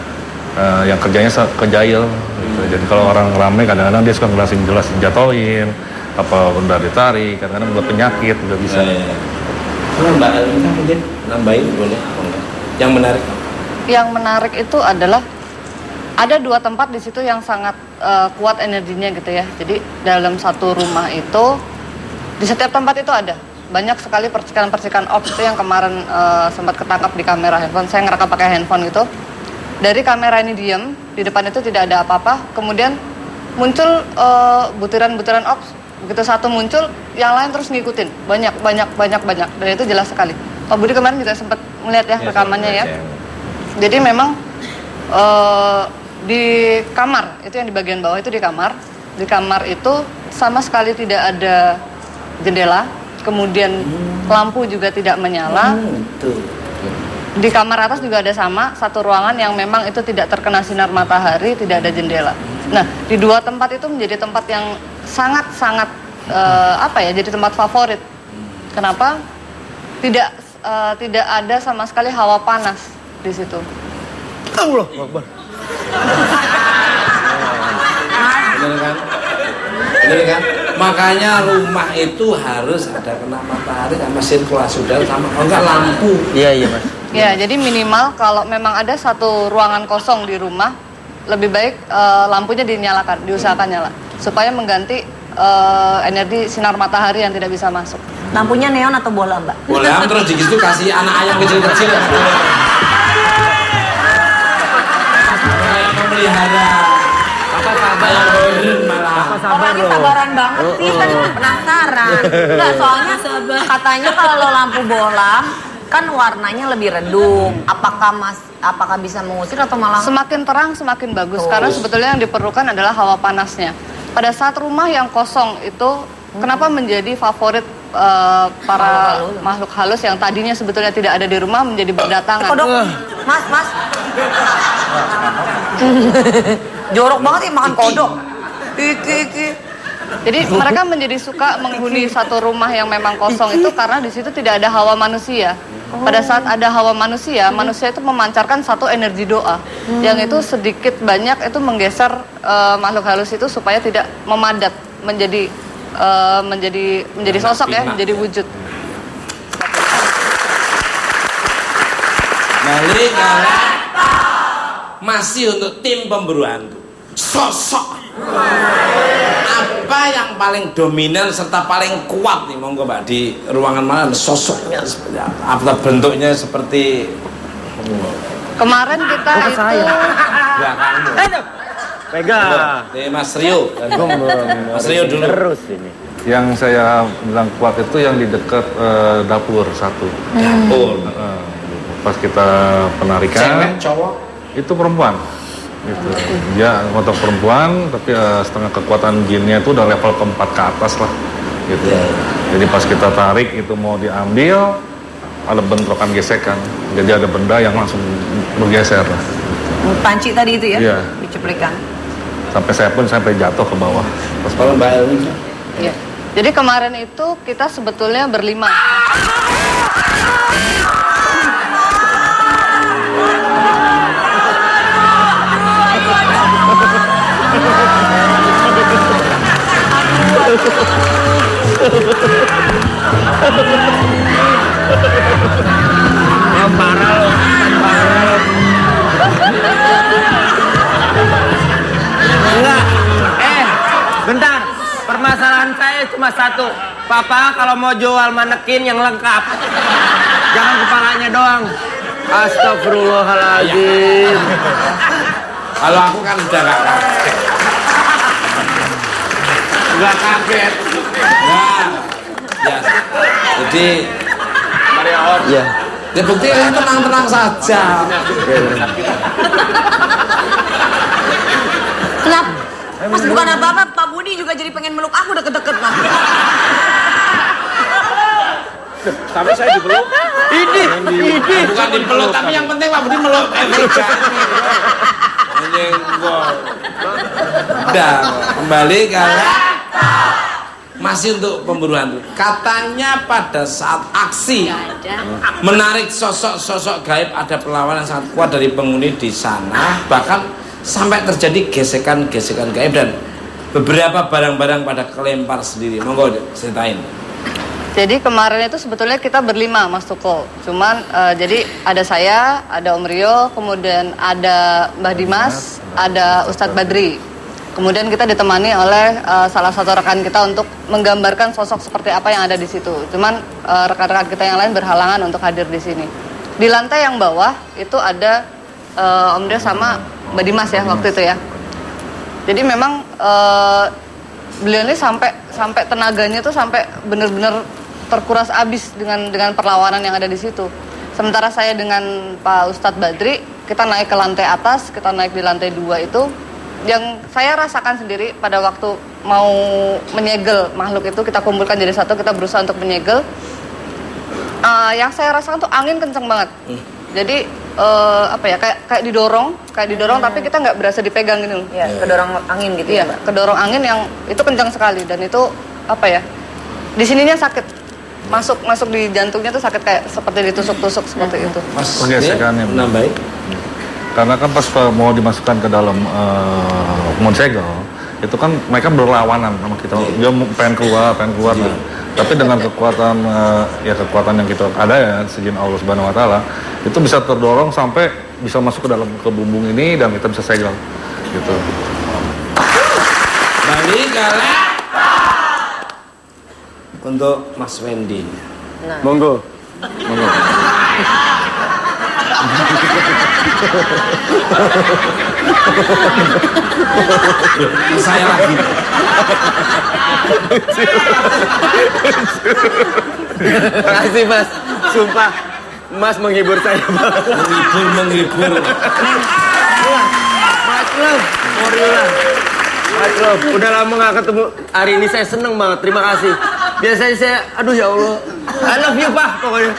yang kerjanya kejail gitu. Jadi kalau orang ramai kadang-kadang dia suka ngelasin jelas jatohin, apa benda ditarik, kadang-kadang buat penyakit juga bisa. Mbak Elmika mungkin nambahin boleh? Yang menarik? Yang menarik itu adalah ada 2 tempat di situ yang sangat kuat energinya gitu ya. Jadi dalam satu rumah itu, di setiap tempat itu ada banyak sekali percikan-percikan ops itu yang kemarin sempat ketangkap di kamera handphone. Saya ngerekam pakai handphone gitu. Dari kamera ini diam, di depan itu tidak ada apa-apa. Kemudian muncul butiran-butiran ops. Begitu satu muncul, yang lain terus ngikutin. Banyak. Dan itu jelas sekali. Pak Budi kemarin juga sempat melihat ya rekamannya ya. Jadi memang di kamar, itu yang di bagian bawah itu di kamar. Di kamar itu sama sekali tidak ada jendela, kemudian lampu juga tidak menyala. Di kamar atas juga ada sama, satu ruangan yang memang itu tidak terkena sinar matahari, tidak ada jendela. Nah, di 2 tempat itu menjadi tempat yang sangat-sangat jadi tempat favorit. Kenapa? Tidak ada sama sekali hawa panas di situ. Allah Akbar. Bener kan? Makanya rumah itu harus ada kena matahari sama sirkulasi udara sama enggak lampu. Iya Mas. Ya, jadi minimal kalau memang ada satu ruangan kosong di rumah, lebih baik lampunya dinyalakan, diusahakan nyala supaya mengganti energi sinar matahari yang tidak bisa masuk. Lampunya neon atau bola, Mbak? Bola terus di situ kasih anak ayam kecil-kecil yang memelihara orangnya sabaran banget sih, tadi penasaran. Enggak, soalnya katanya kalau lampu bolam kan warnanya lebih redup. Apakah bisa mengusir atau malah semakin terang semakin bagus? Karena sebetulnya yang diperlukan adalah hawa panasnya. Pada saat rumah yang kosong itu kenapa menjadi favorit para makhluk halus yang tadinya sebetulnya tidak ada di rumah menjadi berdatangan. Mas. Jorok banget ya makan kodok. Jadi mereka menjadi suka menghuni satu rumah yang memang kosong itu karena di situ tidak ada hawa manusia. Pada saat ada hawa manusia, manusia itu memancarkan satu energi doa, yang itu sedikit banyak itu menggeser makhluk halus itu supaya tidak memadat menjadi sosok ya, menjadi wujud. Balik masih untuk tim pemburu hantu. Sosok apa yang paling dominan serta paling kuat nih, monggo Mbak, di ruangan mana sosoknya seperti apa, bentuknya seperti kemarin kita itu pegang Mas Rio. Mas Rio dulu. Terus ini. Yang saya bilang kuat itu yang di dekat dapur satu. Dapur. Pas kita penarikan. Cewek, cowok? Itu perempuan. Gitu. Dia motor perempuan, tapi setengah kekuatan jinnya itu udah level keempat ke atas lah. Gitu. Jadi pas kita tarik itu mau diambil, ada bentrokan gesekan. Jadi ada benda yang langsung bergeser. Panci tadi itu ya? Iya. Diceplikan. Sampai saya pun sampai jatuh ke bawah. Kalau Mbak Elmika? Iya. Jadi kemarin itu kita sebetulnya berlima. Parah lo, parah. Enggak, bentar. Permasalahan saya cuma satu. Papa kalau mau jual manekin yang lengkap, jangan kepalanya doang. Astagfirullahaladzim. Kalau aku kan udah gak kaget. Gak kaget. Nah, ya. Jadi, ya. Ya bukti tenang-tenang saja. Kenapa? Mas bukan apa-apa, Pak Budi juga jadi pengen meluk aku deket-deket Mas. Tapi saya dipeluk. Ini. Bukan dipeluk, tapi yang penting Pak Budi meluk. Menyenggol. Udah, kembali ke masih untuk pemburu hantu. Katanya pada saat aksi menarik sosok-sosok gaib ada perlawanan sangat kuat dari penghuni di sana, bahkan sampai terjadi gesekan-gesekan gaib dan beberapa barang-barang pada kelempar sendiri. Monggo ceritain. Jadi kemarin itu sebetulnya kita berlima Mas Tukul. Cuman jadi ada saya, ada Om Rio, kemudian ada Mbah Dimas, ada Ustadz Badri. Kemudian kita ditemani oleh salah satu rekan kita untuk menggambarkan sosok seperti apa yang ada di situ. Cuman rekan-rekan kita yang lain berhalangan untuk hadir di sini. Di lantai yang bawah itu ada Om Rio sama Mbak Dimas ya waktu itu ya. Jadi memang beliau ini sampai tenaganya tuh sampai benar-benar terkuras habis dengan perlawanan yang ada di situ. Sementara saya dengan Pak Ustadz Badri, kita naik ke lantai atas, kita naik di lantai 2 itu. Yang saya rasakan sendiri pada waktu mau menyegel makhluk itu, kita kumpulkan jadi satu, kita berusaha untuk menyegel. Yang saya rasakan tuh angin kenceng banget. Jadi apa ya, kayak didorong tapi kita nggak berasa dipegang gini loh. Ya, kedorong angin gitu ya. Mbak. Kedorong angin yang itu kencang sekali dan itu apa ya? Di sininya sakit. Masuk di jantungnya tuh sakit kayak seperti ditusuk-tusuk seperti itu. Pergesekannya nambahin. Karena kan pas mau dimasukkan ke dalam monsegel, itu kan mereka berlawanan sama kita. Dia pengen keluar. Nah. Tapi dengan kekuatan kekuatan yang kita ada ya, sejin Allah Subhanahu Wa Taala, itu bisa terdorong sampai bisa masuk ke dalam ke bumbung ini dan kita bisa segel, gitu. Balik untuk Mas Wendy. Nah. Monggo. Saya lagi. Makasih Mas, sumpah Mas menghibur saya banget. Menghibur. Mas Love, udah lama gak ketemu. Hari ini saya seneng banget, terima kasih. Biasanya saya, aduh ya Allah, I love you Pak pokoknya.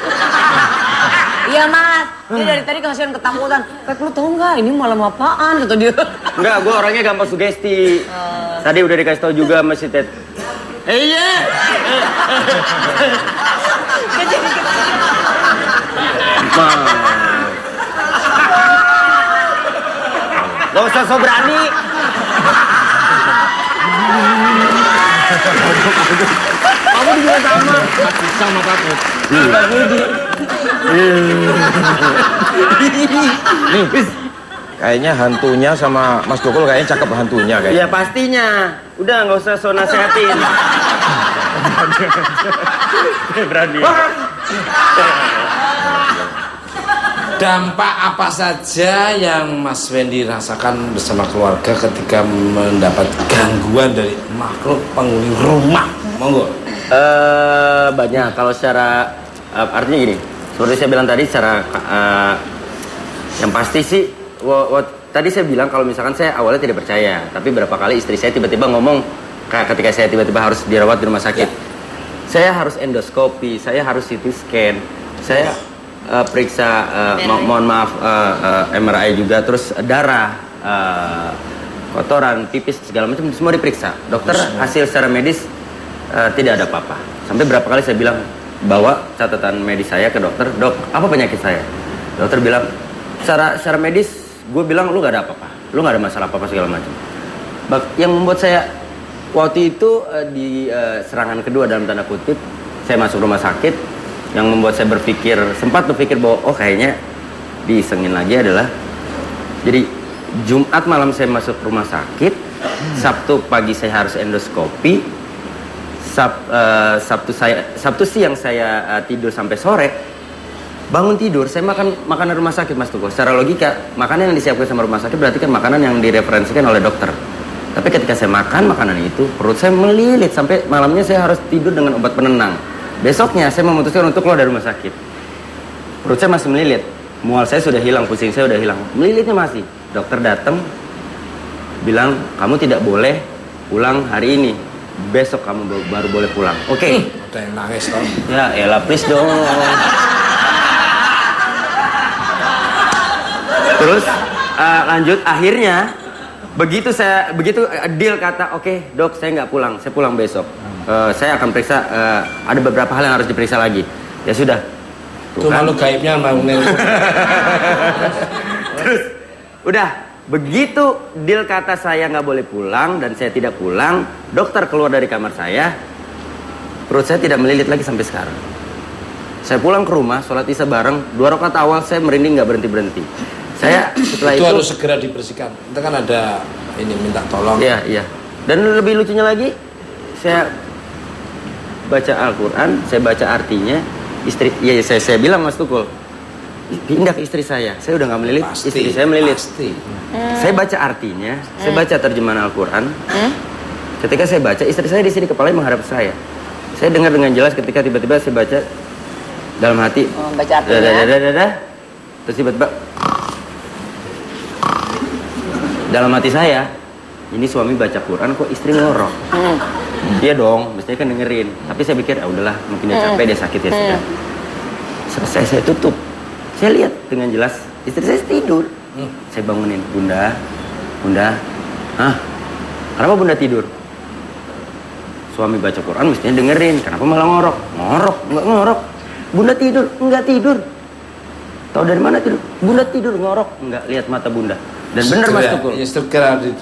Iya Mas, dia dari tadi kasihan ketakutan. Pek lu tau nggak ini malam apaan kata dia. Enggak, gue orangnya gampang sugesti. Tadi udah dikasih tahu juga sama si Ted. Iya. Gak usah so berani. Kamu juga sama. Sama takut. Nih, kayaknya hantunya sama Mas Tukul kayaknya cakep hantunya kayaknya. Ya pastinya. Udah nggak usah so nasehatin. Berani. Dampak apa saja yang Mas Wendy rasakan bersama keluarga ketika mendapat gangguan dari makhluk penghuni rumah? Monggo. Banyak. Kalau secara artinya gini, seperti saya bilang tadi, secara yang pasti sih, tadi saya bilang kalau misalkan saya awalnya tidak percaya, tapi berapa kali istri saya tiba-tiba ngomong, ketika saya tiba-tiba harus dirawat di rumah sakit, saya harus endoskopi, saya harus CT scan, saya periksa, mohon maaf, MRI juga, terus darah, kotoran, pipis, segala macam semua diperiksa. Dokter hasil secara medis tidak ada apa-apa. Sampai berapa kali saya bilang, bawa catatan medis saya ke dokter, dok, apa penyakit saya? Dokter bilang, secara medis, gue bilang lu gak ada apa-apa, lu gak ada masalah apa-apa segala macam. Yang membuat saya, Waktu itu di serangan kedua dalam tanda kutip, saya masuk rumah sakit. Yang membuat saya sempat berpikir bahwa oh kayaknya diisengin lagi adalah, jadi Jumat malam saya masuk rumah sakit, Sabtu pagi saya harus endoskopi, Sabtu siang saya tidur sampai sore. Bangun tidur, saya makan makanan rumah sakit, Mas Tuko. Secara logika, makanan yang disiapkan sama rumah sakit berarti kan makanan yang direferensikan oleh dokter. Tapi ketika saya makan makanan itu, perut saya melilit sampai malamnya saya harus tidur dengan obat penenang. Besoknya saya memutuskan untuk keluar dari rumah sakit. Perut saya masih melilit, mual saya sudah hilang, pusing saya sudah hilang, melilitnya masih. Dokter datang, bilang kamu tidak boleh pulang hari ini. Besok kamu baru boleh pulang. Oke. Ada yang nangis toh? Ya, elah please dong. Terus lanjut, akhirnya begitu deal kata oke, dok saya nggak pulang, saya pulang besok. Saya akan periksa, ada beberapa hal yang harus diperiksa lagi. Ya sudah. Tuh malu gaibnya bangunin. Terus udah begitu deal kata saya nggak boleh pulang dan saya tidak pulang, dokter keluar dari kamar saya, perut saya tidak melilit lagi sampai sekarang. Saya pulang ke rumah, sholat isya bareng, 2 rakaat awal saya merinding nggak berhenti. Saya setelah itu harus segera dibersihkan. Itu kan ada ini minta tolong. Iya. Dan lebih lucunya lagi, saya baca Al-Quran, saya baca artinya, saya bilang Mas Tukul, pindah ke istri saya udah nggak melilit, istri saya melilit. Saya baca artinya, saya baca terjemahan Al-Quran. Ketika saya baca, istri saya di sini kepalanya menghadap saya. Saya dengar dengan jelas ketika tiba-tiba saya baca dalam hati, baca artinya. terus tiba-tiba dalam hati saya, ini suami baca Quran kok istri ngorok. Dia dong, mestinya kan dengerin. Tapi saya pikir, udahlah, mungkin dia capek, dia sakit ya sudah. Selesai saya tutup. Saya lihat dengan jelas istri saya tidur. Saya bangunin, Bunda. Hah? Kenapa Bunda tidur? Suami baca Quran mestinya dengerin. Kenapa malah ngorok? Nggak ngorok. Bunda tidur, enggak tidur. Tahu dari mana tidur? Bunda tidur ngorok, enggak lihat mata Bunda. Dan benar Mas Tukul,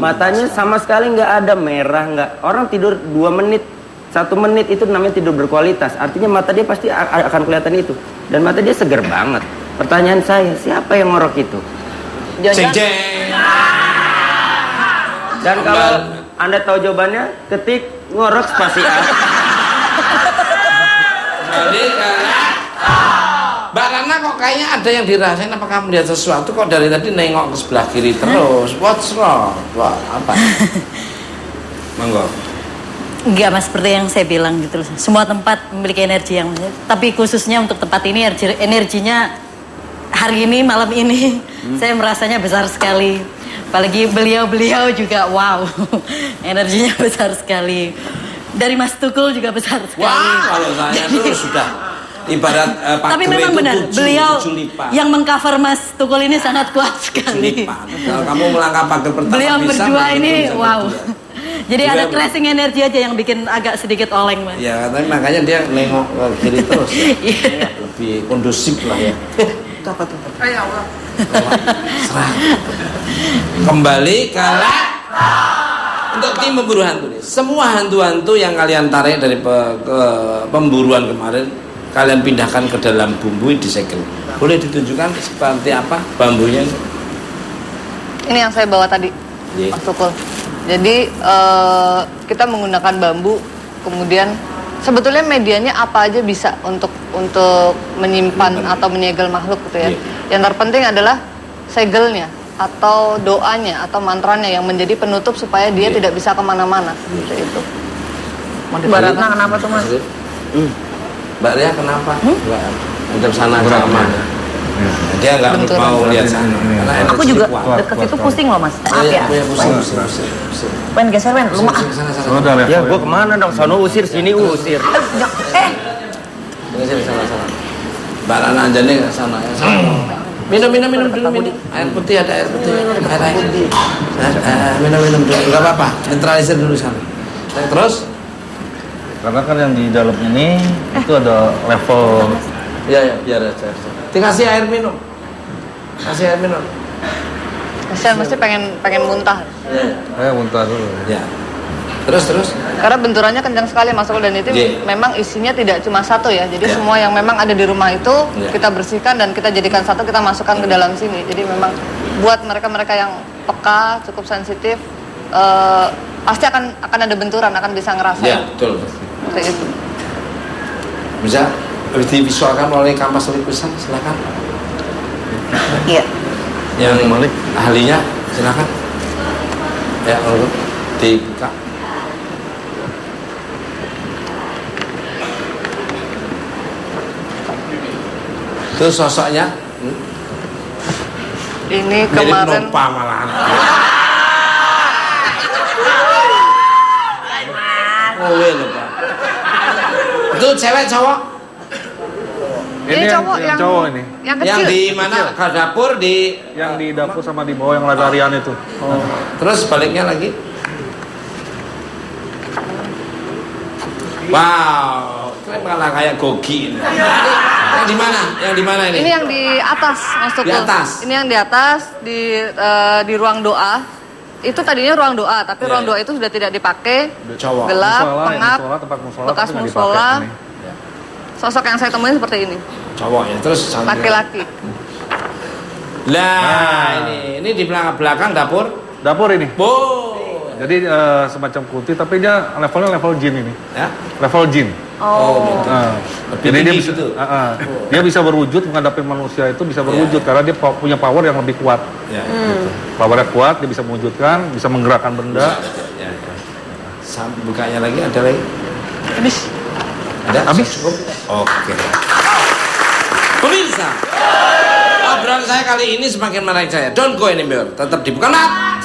matanya sama sekali nggak ada merah, nggak. Orang tidur 2 menit, 1 menit itu namanya tidur berkualitas. Artinya mata dia pasti akan kelihatan itu. Dan mata dia segar banget. Pertanyaan saya, siapa yang ngorok itu? Jeng. Dan kalau Anda tahu jawabannya, ketik ngorok spasi A. Mbak Rana kok kayaknya ada yang dirasain, apa kamu lihat sesuatu kok dari tadi nengok ke sebelah kiri terus? What's wrong? Apa? Monggo. Enggak Mas, seperti yang saya bilang gitu loh. Semua tempat memiliki energi yang, tapi khususnya untuk tempat ini energinya hari ini, malam ini saya merasanya besar sekali. Apalagi beliau juga wow. Energinya besar sekali. Dari Mas Tukul juga besar sekali. Wah, kalau saya tuh sudah ibarat Pak tapi Gere memang itu benar, 7 beliau lipat. yang mengcover Mas Tukul ini sangat kuat sekali. Kalau kamu melangkah pagar pertama beliau bisa, berdua ini wow. Jadi juga ada clashing energi aja yang bikin agak sedikit oleng Mas. Ya, tapi makanya dia nengok ke kiri terus. Ya. Lebih kondusif lah ya. Itu apa tuh? Ya Allah. Serah. Kembali ke untuk tim pemburu hantu nih. Semua hantu-hantu yang kalian tarik dari pemburuan kemarin, kalian pindahkan ke dalam bumbu disegel. Boleh ditunjukkan seperti apa bambunya? Ini yang saya bawa tadi, Mas Tukul. Jadi kita menggunakan bambu, kemudian sebetulnya medianya apa aja bisa untuk menyimpan atau menyegel makhluk gitu ya. Yang terpenting adalah segelnya atau doanya atau mantranya yang menjadi penutup supaya dia tidak bisa kemana-mana seperti itu. Mbak Ratna kenapa tuh Mas? Mbak Ria kenapa? Untuk sana sama. Dia nggak mau lihat sana. Aku juga dekat situ pusing loh Mas. Maaf ya. Pusing. Wen geser Wen, lu maaf. Ya gua kemana dong? Sono usir, sini usir. Geser sana. Mbak Rana Anjani ke sana ya. Minum dulu. Air putih ada air putih. Minum dulu. Enggak apa-apa. Neutralisir dulu sana. Terus? Karena kan yang di dalam ini itu ada level. Iya, biar aja. Dikasih air minum. Kasihan mesti pengen muntah. Muntah dulu. Ya. Terus? Karena benturannya kencang sekali Mas Ul, dan itu memang isinya tidak cuma satu ya. Jadi semua yang memang ada di rumah itu kita bersihkan dan kita jadikan satu, kita masukkan ke dalam sini. Jadi memang buat mereka-mereka yang peka, cukup sensitif, pasti akan ada benturan, akan bisa ngerasain. Iya, betul. Seperti itu. Bisa divisualkan oleh kampas lipusan, silakan. Iya. Yang ahlinya, silakan. Ya, untuk dibuka. Itu sosoknya. Ini kemarin. Mirip Noppa malahan. Oh, loh, Pak. Itu cewek cowok? Ini cowok yang cowok ini. Yang kecil. Yang di mana? Ke dapur di. Yang di dapur sama di bawah yang larian itu. Oh. Terus baliknya lagi. Wow, keren malah kayak Gogi ini. Yang di mana? Yang di mana ini? Ini yang di atas, Mas Tukul. Di atas. Ini yang di atas di ruang doa. Itu tadinya ruang doa, tapi ruang doa itu sudah tidak dipakai. Cowok. Gelap, Musola, pengap, tempat musola, bekas tapi nggak musola. dipakai ini. Sosok yang saya temuin seperti ini. Cowok ya, terus Laki-laki. Lah, ini di belakang dapur. Dapur ini. Boh. Jadi semacam kunti, tapi dia levelnya level jin ini. Ya? Level jin. Oh. Jadi dia tinggi bisa, gitu. dia bisa berwujud menghadapi manusia itu bisa berwujud karena dia punya power yang lebih kuat. Ya. Gitu. Powernya kuat, dia bisa mewujudkan, bisa menggerakkan benda. Ya. Bukanya lagi, ada lagi. Habis. Ada? Habis. Oke. Pemirsa, obrolan saya kali ini semakin menarik saya. Don't go anywhere. Tetap dibuka mata.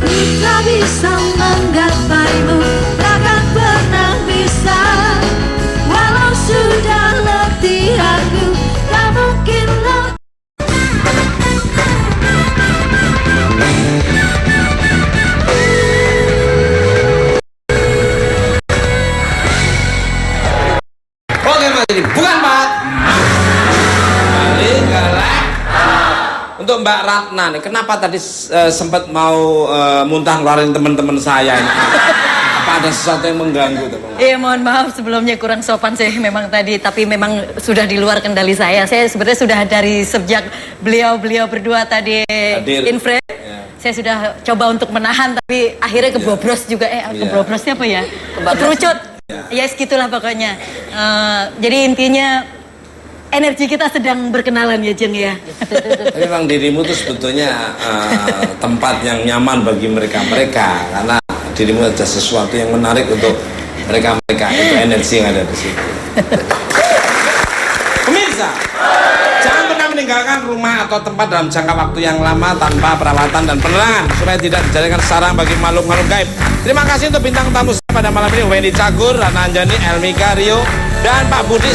Ku tak bisa menggapaimu, takkan pernah bisa. Walau sudah letih aku, tak mungkin lebih. Oke, Mas, ini bukan Pak. Balik galak. Untuk Mbak Ratna nih, kenapa tadi sempat mau muntah ngeluarin teman-teman saya ini? Apa ada sesuatu yang mengganggu tuh, Bang? Iya, mohon maaf sebelumnya kurang sopan saya memang tadi, tapi memang sudah di luar kendali saya. Saya sebenarnya sudah dari sejak beliau berdua tadi infrared. Saya sudah coba untuk menahan, tapi akhirnya kebobros juga. Kebobrosnya apa ya? Kerucut. Ya, segitulah pokoknya. Jadi intinya energi kita sedang berkenalan ya, Jeng ya. Tapi memang dirimu tuh sebetulnya tempat yang nyaman bagi mereka-mereka, karena dirimu ada sesuatu yang menarik untuk mereka-mereka, itu energi yang ada di situ. Pemirsa, jangan pernah meninggalkan rumah atau tempat dalam jangka waktu yang lama tanpa perawatan dan penerangan supaya tidak dijadikan sarang bagi makhluk-makhluk gaib. Terima kasih untuk bintang tamu saya pada malam ini, Wendy Cagur, Rana Anjani, Elmi Karyo, dan Pak Budi.